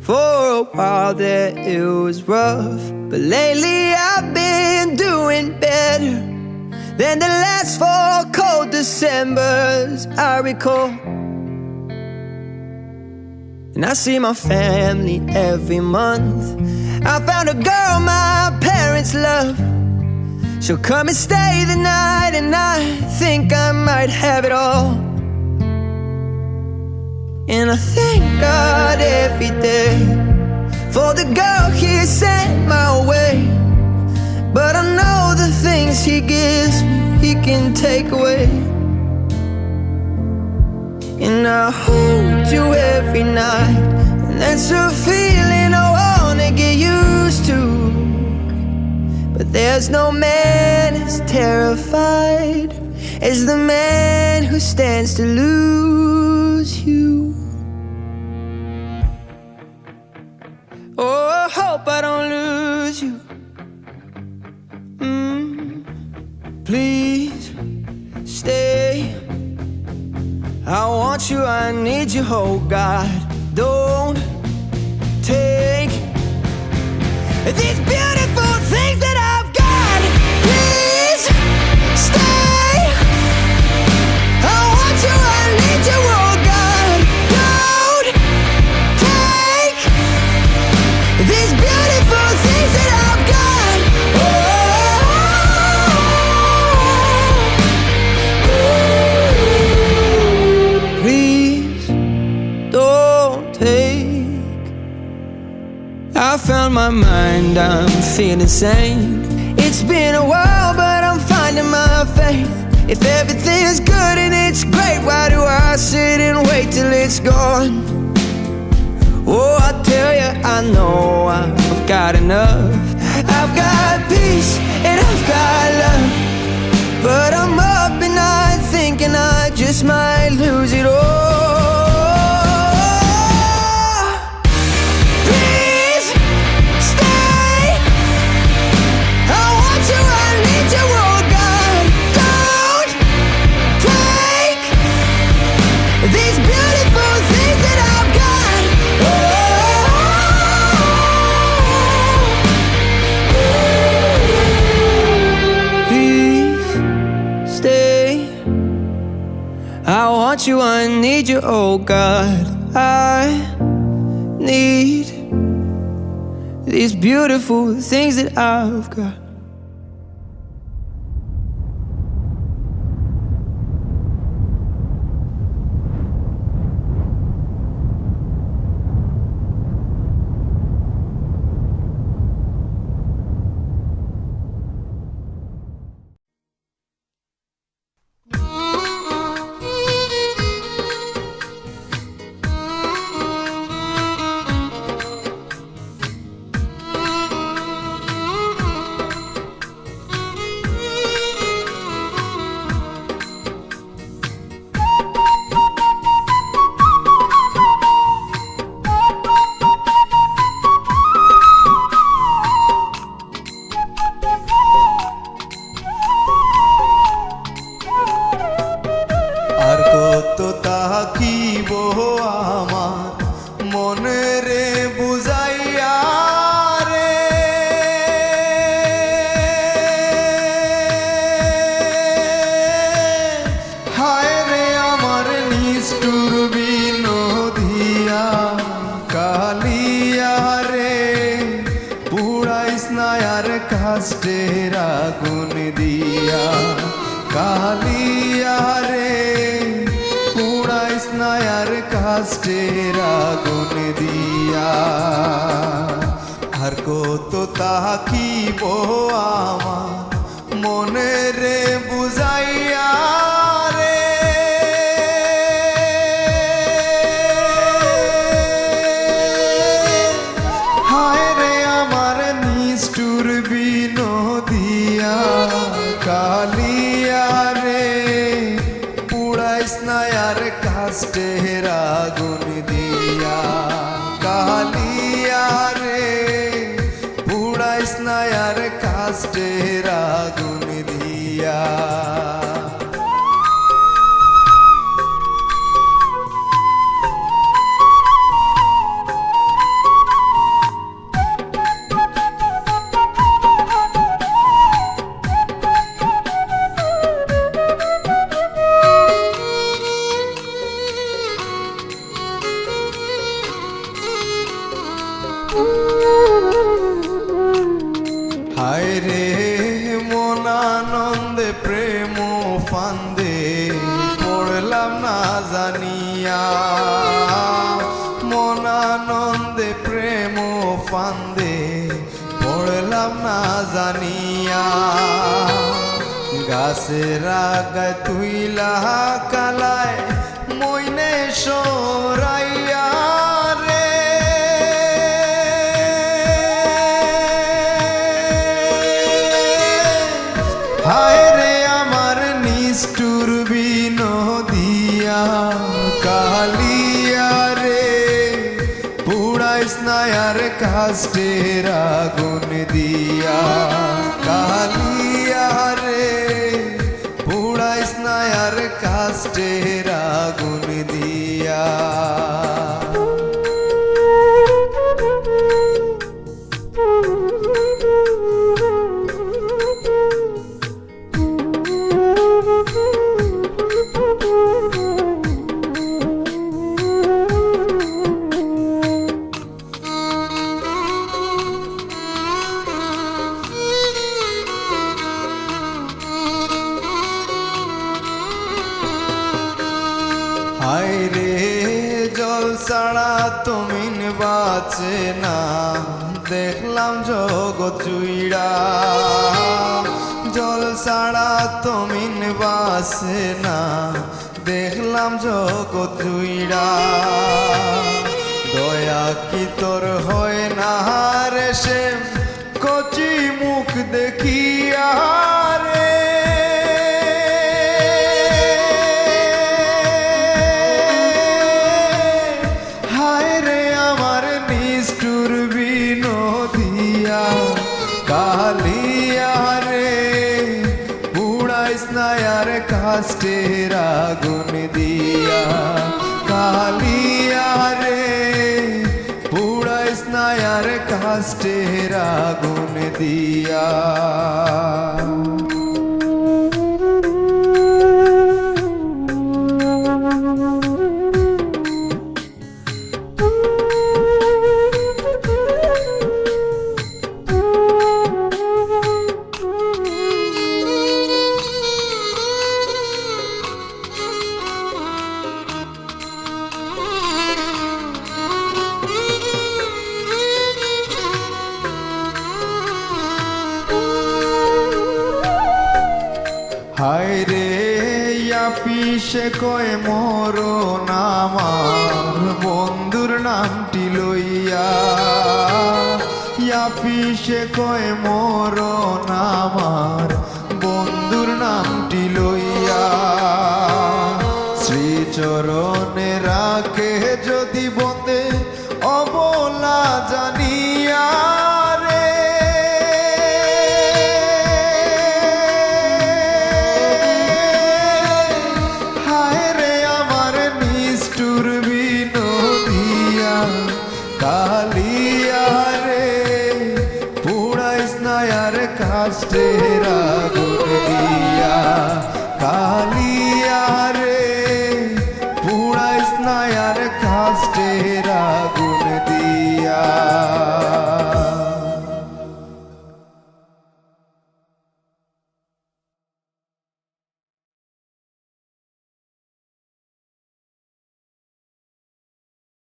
For a while there it was rough, but lately I've been doing better than the last 4 cold Decembers I recall. And I see my family every month. I found a girl my parents love. She'll come and stay the night, and I think I might have it all. And I thank God every day for the girl He sent my way. But I know the things He gives me, He can take away. And I hold you every night, and that's a feeling I wanna get used to. But there's no man as terrified as the man who stands to lose you. Oh, I hope I don't lose you. Please stay. I want you, I need you, oh God. Don't take these beautiful things that I've got. Please stay. I want you, I need you, oh God. Don't take these beautiful things that I've got. Please don't take. I found my mind, I'm feeling sane. It's been a while, but I'm finding my faith. If everything's good and it's great, why do I sit and wait till it's gone? Oh, I tell you, I know I've got enough. I've got peace and I've got love, but I'm up at night thinking I just might lose it all. Please stay. I want you, I need you, oh God. Don't take these beautiful things that I've got. Please stay. I want you, I need you, oh God. I need these beautiful things that I've got. কাষ্টের আগুন দিয়া কালিয়া রে পুড়াইস না আর কাষ্টের আগুন দিয়া আর কত তাকিব আমার মনে রে বুঝাইয়া কাষ্টের আগুন দিয়া কালিয়া রে পুড়াইস না আর কাষ্টের আগুন দিয়া ফান্দে পড়লাম না জানিয়া, মন আনন্দে প্রেম ফান্দে পড়লাম না জানিয়া। গাছের আগায় তুইলা কালায় মইনে সরাইয়া রে, হায় রে আমার নিষ্ঠুর বিনোদিয়া কালিয়া রে, পুড়াইস না আর কাষ্টের আগুন দিয়া কালিয়া রে, পুড়াইস না আর কাষ্টের আগুন দিয়া। হায় রে জল ছাড়া তুমিন বাঁচে না, দেখলাম জগৎ জুইড়া, জল ছাড়া তুমিন বাঁচে না, দেখলাম জগৎ জুইড়া। দয়া কি তোর হয় না রে সে কচি মুখ দেখিয়া রে, কালিয়া রে, পুড়াইস না আর কাষ্টের আগুন দিয়া কালিয়া রে, পুড়াইস না আর কাষ্টের আগুন দিয়া। হায় রে পিসে কয় মরণ আমার বন্ধুর নামটি লইয়া, পিসে কয় মরণ আমার বন্ধুর নামটি লইয়া। শ্রীচরণে রাখে যদি বন্দে অবলা জানিয়া